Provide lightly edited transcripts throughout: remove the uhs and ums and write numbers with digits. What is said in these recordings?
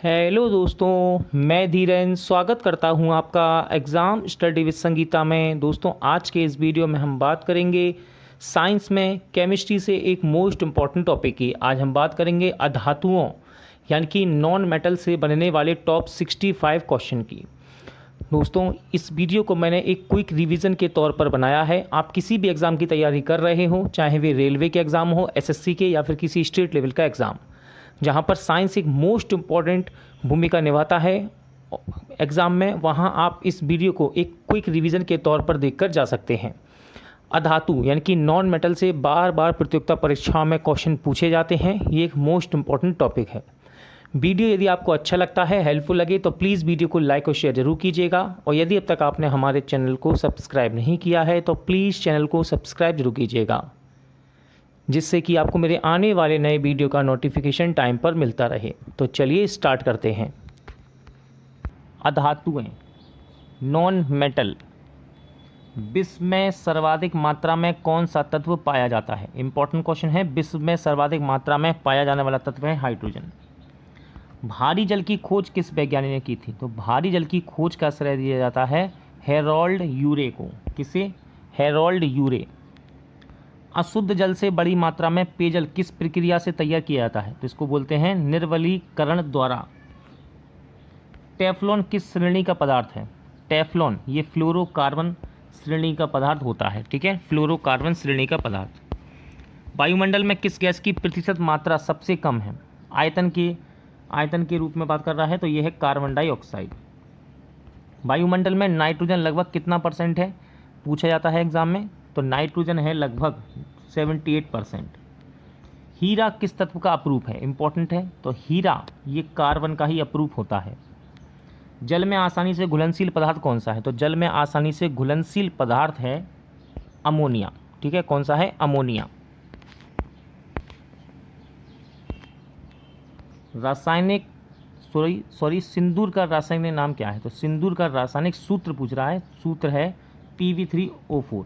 Hello दोस्तों, मैं धीरेन स्वागत करता हूं आपका एग्ज़ाम स्टडी विद संगीता में। दोस्तों, आज के इस वीडियो में हम बात करेंगे साइंस में केमिस्ट्री से एक मोस्ट इम्पॉर्टेंट टॉपिक की। आज हम बात करेंगे अधातुओं यानी कि नॉन मेटल से बनने वाले टॉप 65 क्वेश्चन की। दोस्तों, इस वीडियो को मैंने एक क्विक रिवीजन के तौर पर बनाया है। आप किसी भी एग्ज़ाम की तैयारी कर रहे हो, चाहे वे रेलवे के एग्ज़ाम हो, एसएससी के या फिर किसी स्टेट लेवल का एग्ज़ाम, जहाँ पर साइंस एक मोस्ट इम्पॉर्टेंट भूमिका निभाता है एग्ज़ाम में, वहाँ आप इस वीडियो को एक क्विक रिवीजन के तौर पर देखकर जा सकते हैं। अधातु यानी कि नॉन मेटल से बार बार प्रतियोगिता परीक्षाओं में क्वेश्चन पूछे जाते हैं। ये एक मोस्ट इम्पॉर्टेंट टॉपिक है। वीडियो यदि आपको अच्छा लगता है, हेल्पफुल लगे, तो प्लीज़ वीडियो को लाइक और शेयर जरूर कीजिएगा। और यदि अब तक आपने हमारे चैनल को सब्सक्राइब नहीं किया है तो प्लीज़ चैनल को सब्सक्राइब जरूर कीजिएगा, जिससे कि आपको मेरे आने वाले नए वीडियो का नोटिफिकेशन टाइम पर मिलता रहे। तो चलिए स्टार्ट करते हैं। अधातुएं, नॉन मेटल। विश्व में सर्वाधिक मात्रा में कौन सा तत्व पाया जाता है? इंपॉर्टेंट क्वेश्चन है। विश्व में सर्वाधिक मात्रा में पाया जाने वाला तत्व है हाइड्रोजन। भारी जल की खोज किस वैज्ञानिक ने की थी? तो भारी जल की खोज का श्रेय दिया जाता है हेरोल्ड यूरे को। किसे? हेरोल्ड यूरे। अशुद्ध जल से बड़ी मात्रा में पेयजल किस प्रक्रिया से तैयार किया जाता है? तो इसको बोलते हैं निर्वलीकरण द्वारा। टेफ्लॉन किस श्रेणी का पदार्थ है? टेफ्लॉन ये फ्लोरोकार्बन श्रेणी का पदार्थ होता है। ठीक है, फ्लोरोकार्बन श्रेणी का पदार्थ। वायुमंडल में किस गैस की प्रतिशत मात्रा सबसे कम है? आयतन के रूप में बात कर रहा है तो यह है कार्बन डाइऑक्साइड। वायुमंडल में नाइट्रोजन लगभग कितना परसेंट है, पूछा जाता है एग्जाम में? तो नाइट्रोजन है लगभग 78%। हीरा किस तत्व का अपरूप है? इंपॉर्टेंट है। तो हीरा ये कार्बन का ही अपरूप होता है। जल में आसानी से घुलनशील पदार्थ कौन सा है? तो जल में आसानी से घुलनशील पदार्थ है अमोनिया। ठीक है, कौन सा है? अमोनिया। रासायनिक सिंदूर का रासायनिक नाम क्या है? तो सिंदूर का रासायनिक सूत्र पूछ रहा है। सूत्र है Pb3O4।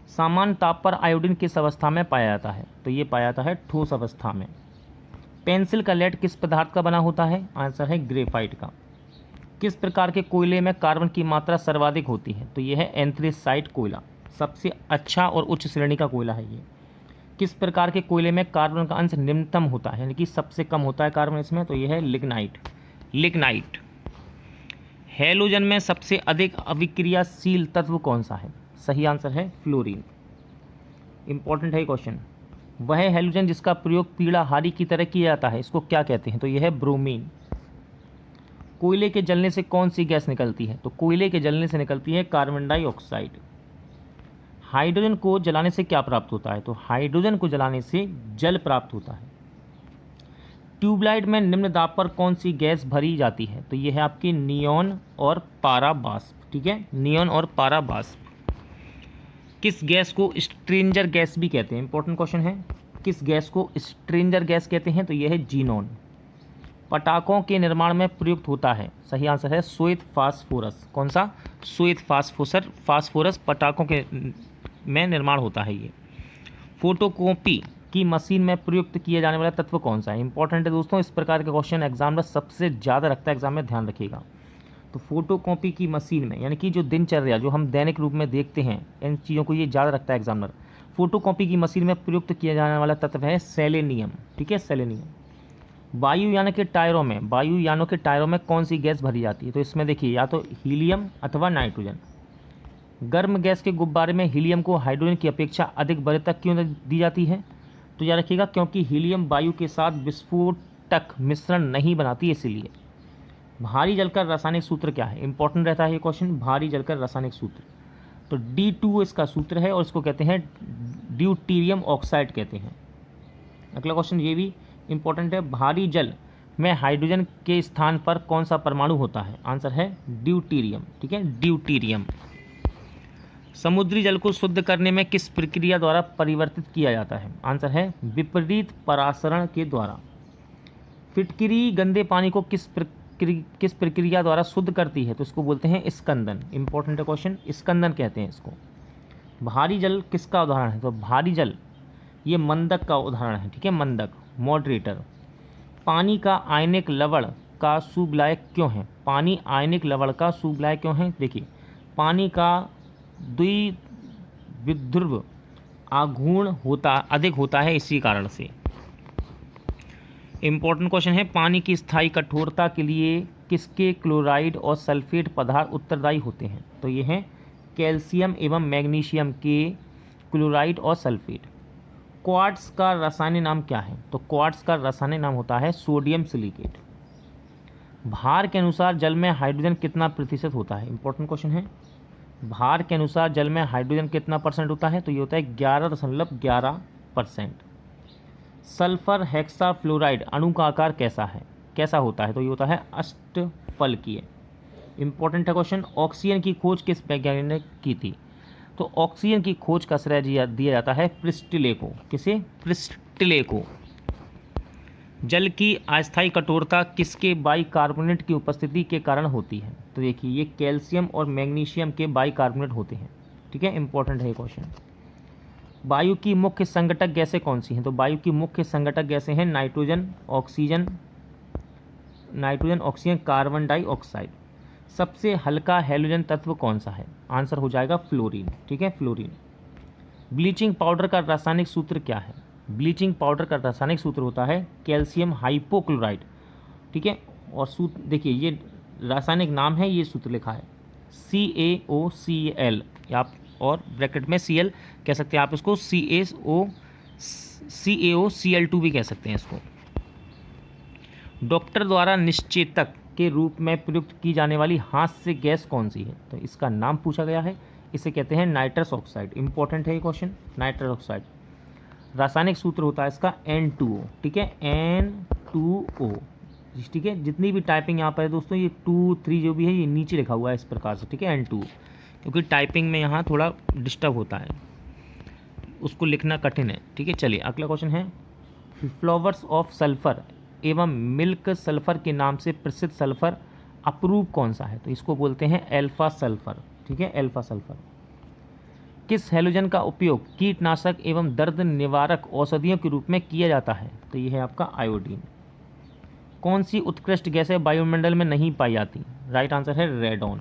सामान्य ताप पर आयोडीन किस अवस्था में पाया जाता है? तो ये पाया जाता है ठोस अवस्था में। पेंसिल का लेड किस पदार्थ का बना होता है? आंसर है ग्रेफाइट का। किस प्रकार के कोयले में कार्बन की मात्रा सर्वाधिक होती है? तो ये है एंथ्रेसाइट कोयला। सबसे अच्छा और उच्च श्रेणी का कोयला है ये। किस प्रकार के कोयले में कार्बन का अंश निम्नतम होता है, यानी कि सबसे कम होता है कार्बन इसमें? तो यह है लिग्नाइट। हैलोजन में सबसे अधिक अविक्रियाशील तत्व कौन सा है? सही आंसर है फ्लोरीन। इंपॉर्टेंट है क्वेश्चन। वह हैलोजन जिसका प्रयोग पीड़ा हारी की तरह किया जाता है, इसको क्या कहते हैं? तो यह है ब्रोमीन। कोयले के जलने से कौन सी गैस निकलती है? तो कोयले के जलने से निकलती है कार्बन डाइऑक्साइड। हाइड्रोजन को जलाने से क्या प्राप्त होता है? तो हाइड्रोजन को जलाने से जल प्राप्त होता है। ट्यूबलाइट में निम्न दाब पर कौन सी गैस भरी जाती है? तो यह है आपकी नियॉन और पारा वाष्प। ठीक है, नियॉन और पारा वाष्प। किस गैस को स्ट्रेंजर गैस भी कहते हैं? इंपॉर्टेंट क्वेश्चन है। किस गैस को स्ट्रेंजर गैस कहते हैं? तो यह है जीनॉन। पटाखों के निर्माण में प्रयुक्त होता है, सही आंसर है श्वेत फास्फोरस। कौन सा? श्वेत फास्फोरस पटाखों के में निर्माण होता है ये। फोटोकॉपी की मशीन में प्रयुक्त किया जाने वाला तत्व कौन सा है? इंपॉर्टेंट है दोस्तों, इस प्रकार के क्वेश्चन एग्जाम में सबसे ज़्यादा रखता है, एग्जाम में ध्यान रखिएगा। तो फोटोकॉपी की मशीन में, यानी कि जो दिनचर्या जो हम दैनिक रूप में देखते हैं, इन चीज़ों को ये ज़्यादा रखता है एग्जामिनर। फोटोकॉपी की मशीन में प्रयुक्त किया जाने वाला तत्व है सेलेनियम। ठीक है, सेलेनियम। वायुयानों के टायरों में कौन सी गैस भरी जाती है? तो इसमें देखिए, या तो हीलियम अथवा नाइट्रोजन। गर्म गैस के गुब्बारे में हीलियम को हाइड्रोजन की अपेक्षा अधिक वरीयता क्यों दी जाती है? तो याद रखिएगा, क्योंकि हीलियम वायु के साथ विस्फोटक मिश्रण नहीं बनाती, इसीलिए। भारी जल का रासायनिक सूत्र क्या है? इंपॉर्टेंट रहता है ये क्वेश्चन। भारी जल का रासायनिक सूत्र, तो D2 इसका सूत्र है और इसको कहते हैं ड्यूटीरियम ऑक्साइड कहते हैं। अगला क्वेश्चन ये भी इंपॉर्टेंट है। भारी जल में हाइड्रोजन के स्थान पर कौन सा परमाणु होता है? आंसर है ड्यूटीरियम। ठीक है, ड्यूटीरियम। समुद्री जल को शुद्ध करने में किस प्रक्रिया द्वारा परिवर्तित किया जाता है? आंसर है विपरीत परासरण के द्वारा। फिटकिरी गंदे पानी को किस प्रक्रिया द्वारा शुद्ध करती है? तो इसको बोलते हैं स्कंदन। इंपॉर्टेंट क्वेश्चन, स्कंदन कहते हैं इसको। भारी जल किसका उदाहरण है? तो भारी जल ये मंदक का उदाहरण है। ठीक है, मंदक, मॉडरेटर। पानी का आयनिक लवण का सुविलायक क्यों है? पानी आयनिक लवण का सुविलायक क्यों है? देखिए, पानी का द्विविध्रुव आघूर्ण अधिक होता है, इसी कारण से। इंपॉर्टेंट क्वेश्चन है, पानी की स्थायी कठोरता के लिए किसके क्लोराइड और सल्फेट पदार्थ उत्तरदायी होते हैं? तो ये हैं कैल्शियम एवं मैग्नीशियम के क्लोराइड और सल्फेट। क्वार्ट्ज का रासायनिक नाम क्या है? तो क्वार्ट्ज का रासायनिक नाम होता है सोडियम सिलिकेट। भार के अनुसार जल में हाइड्रोजन कितना प्रतिशत होता है? इंपॉर्टेंट क्वेश्चन है, भार के अनुसार जल में हाइड्रोजन कितना परसेंट होता है? तो ये होता है 11.11%। सल्फर हेक्साफ्लोराइड अणु का आकार कैसा होता है? तो ये होता है अष्टफलकीय। इंपॉर्टेंट है क्वेश्चन, ऑक्सीजन की खोज किस वैज्ञानिक ने की थी? तो ऑक्सीजन की खोज का श्रेय दिया जाता है प्रिस्टिले को। किसे? प्रिस्टिले को। जल की अस्थायी कठोरता किसके बाइकार्बोनेट की उपस्थिति के कारण होती है? तो देखिए, ये कैल्शियम और मैग्नीशियम के बाइकार्बोनेट होते हैं। ठीक है, इंपॉर्टेंट है ये क्वेश्चन। वायु की मुख्य संघटक गैसें कौन सी हैं? तो वायु की मुख्य संघटक गैसें हैं नाइट्रोजन, ऑक्सीजन, कार्बन डाइऑक्साइड। सबसे हल्का हैलोजन तत्व कौन सा है? आंसर हो जाएगा फ्लोरीन। ठीक है, फ्लोरीन। ब्लीचिंग पाउडर का रासायनिक सूत्र क्या है? ब्लीचिंग पाउडर का रासायनिक सूत्र होता है कैल्शियम हाइपोक्लोराइड। ठीक है, और सूत्र देखिए, ये रासायनिक नाम है, ये सूत्र लिखा है CaOCl, आप और ब्रैकेट में Cl कह सकते हैं, आप इसको CaOCl2 भी कह सकते हैं इसको। डॉक्टर द्वारा निश्चेतक के रूप में प्रयुक्त की जाने वाली हास्य गैस कौन सी है? तो इसका नाम पूछा गया है, इसे कहते हैं नाइट्रस ऑक्साइड। इंपॉर्टेंट है ये क्वेश्चन, नाइट्रस ऑक्साइड। रासायनिक सूत्र होता है इसका N2O। ठीक है, N2O। ठीक है, जितनी भी टाइपिंग यहाँ पर है दोस्तों, ये 2, 3 जो भी है, ये नीचे लिखा हुआ है इस प्रकार से। ठीक है, N2O, क्योंकि टाइपिंग में यहाँ थोड़ा डिस्टर्ब होता है, उसको लिखना कठिन है। ठीक है, चलिए अगला क्वेश्चन है, फ्लावर्स ऑफ सल्फर एवं मिल्क सल्फर के नाम से प्रसिद्ध सल्फर अपरूप कौन सा है? तो इसको बोलते हैं एल्फा सल्फर। ठीक है, एल्फा सल्फर। किस हैलोजन का उपयोग कीटनाशक एवं दर्द निवारक औषधियों के रूप में किया जाता है? तो यह है आपका आयोडीन। कौन सी उत्कृष्ट गैसें वायुमंडल में नहीं पाई जाती? राइट आंसर है रेडॉन।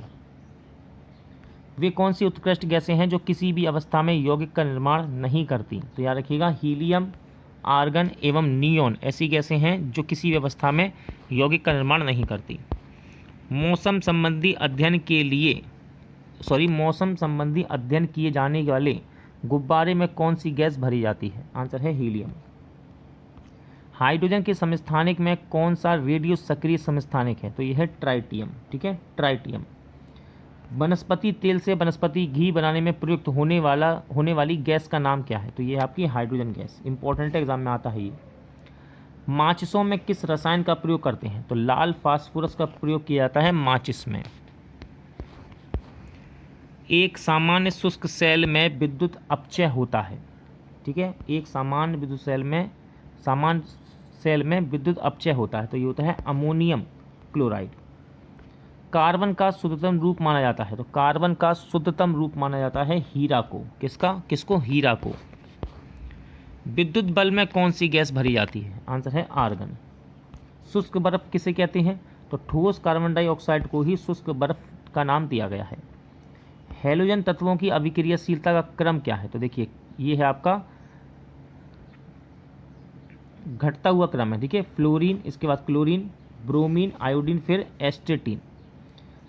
वे कौन सी उत्कृष्ट गैसें हैं जो किसी भी अवस्था में यौगिक का निर्माण नहीं करती? तो याद रखिएगा, हीलियम, आर्गन एवं नियोन ऐसी गैसें हैं जो किसी भी अवस्था में यौगिक का निर्माण नहीं करती। मौसम संबंधी अध्ययन किए जाने वाले गुब्बारे में कौन सी गैस भरी जाती है? आंसर है हीलियम। हाइड्रोजन के समस्थानिक में कौन सा रेडियो सक्रिय समस्थानिक है? तो यह है ट्राइटियम। ठीक है, ट्राइटियम। वनस्पति तेल से वनस्पति घी बनाने में प्रयुक्त होने वाली गैस का नाम क्या है? तो ये आपकी हाइड्रोजन गैस। इंपॉर्टेंट एग्जाम में आता है ये। माचिसों में किस रसायन का प्रयोग करते हैं? तो लाल फास्फोरस का प्रयोग किया जाता है माचिस में। एक सामान्य शुष्क सेल में विद्युत अपचय होता है। ठीक है, एक सामान्य सेल में विद्युत अपचय होता है, तो ये होता है अमोनियम क्लोराइड। कार्बन का शुद्धतम रूप माना जाता है? तो कार्बन का शुद्धतम रूप माना जाता है हीरा को। किसको? हीरा को। विद्युत बल्ब में कौन सी गैस भरी जाती है? आंसर है आर्गन। शुष्क बर्फ किसे कहते हैं? तो ठोस कार्बन डाइऑक्साइड को ही शुष्क बर्फ का नाम दिया गया है। हैलोजन तत्वों की अभिक्रियाशीलता का क्रम क्या है? तो देखिए, ये है आपका घटता हुआ क्रम है। ठीक है, फ्लोरीन, इसके बाद क्लोरीन, ब्रोमीन, आयोडीन, फिर एस्टेटीन।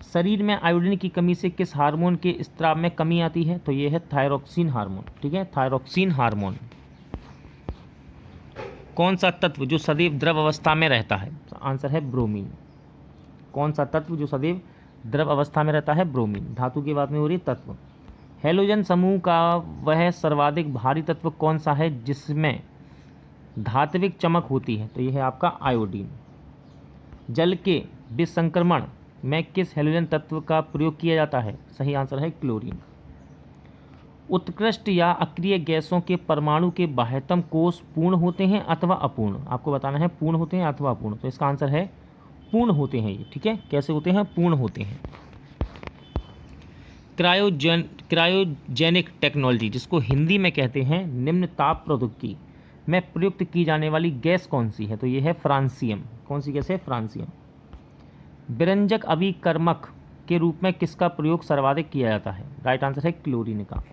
शरीर में आयोडीन की कमी से किस हार्मोन के स्त्राव में कमी आती है? तो ये है थायरोक्सिन हार्मोन। ठीक है, थायरोक्सिन हार्मोन। कौन सा तत्व जो सदैव द्रव अवस्था में रहता है? आंसर है ब्रोमीन। कौन सा तत्व जो सदैव द्रव अवस्था में रहता है? ब्रोमीन। धातु की बात में हो रही तत्व। हैलोजन समूह का वह सर्वाधिक भारी तत्व कौन सा है जिसमें धात्विक चमक होती है? तो यह है आपका आयोडीन। जल के विसंक्रमण में किस हैलोजन तत्व का प्रयोग किया जाता है? सही आंसर है क्लोरीन। उत्कृष्ट या अक्रिय गैसों के परमाणु के बाह्यतम कोष पूर्ण होते हैं अथवा अपूर्ण? आपको बताना है पूर्ण होते हैं अथवा अपूर्ण। तो इसका आंसर है पूर्ण होते हैं ये। ठीक है, कैसे होते हैं? पूर्ण होते हैं। क्रायोजेनिक टेक्नोलॉजी, जिसको हिंदी में कहते हैं निम्न ताप प्रौद्योगिकी, में प्रयुक्त की जाने वाली गैस कौन सी है? तो ये है फ्रांसियम। कौन सी गैस है? फ्रांसियम। विरंजक अभिकर्मक के रूप में किसका प्रयोग सर्वाधिक किया जाता है? राइट आंसर है क्लोरीन का।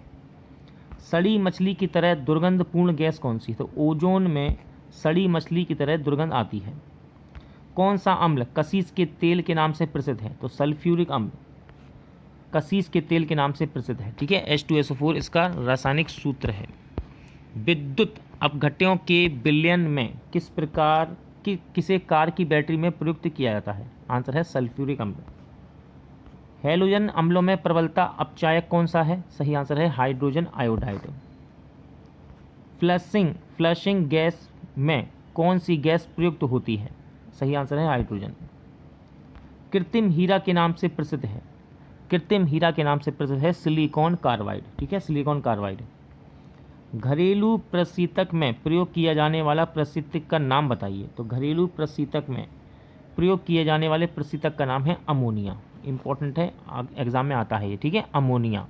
सड़ी मछली की तरह दुर्गंधपूर्ण गैस कौन सी? तो ओजोन में सड़ी मछली की तरह दुर्गंध आती है। कौन सा अम्ल कसीस के तेल के नाम से प्रसिद्ध है? तो सल्फ्यूरिक अम्ल कसीस के तेल के नाम से प्रसिद्ध है। ठीक है, H2SO4 इसका रासायनिक सूत्र है। विद्युत अपघट्यों के विलयन में किस प्रकार की किसे कार की बैटरी में प्रयुक्त किया जाता है? आंसर है सल्फ्यूरिक अम्ल। हैलोजन अम्लों में प्रबलता अपचायक कौन सा है? सही आंसर है हाइड्रोजन आयोडाइड। फ्लशिंग गैस में कौन सी गैस प्रयुक्त होती है? सही आंसर है हाइड्रोजन। कृत्रिम हीरा के नाम से प्रसिद्ध है? कृत्रिम हीरा के नाम से प्रसिद्ध है सिलिकॉन कार्बाइड। ठीक है, सिलिकॉन कार्बाइड। घरेलू प्रशीतक में प्रयोग किया जाने वाला प्रशीतक का नाम बताइए। तो घरेलू प्रशीतक में प्रयोग किए जाने वाले प्रशीतक का नाम है अमोनिया। इंपॉर्टेंट है, एग्जाम में आता है ये। ठीक है, अमोनिया।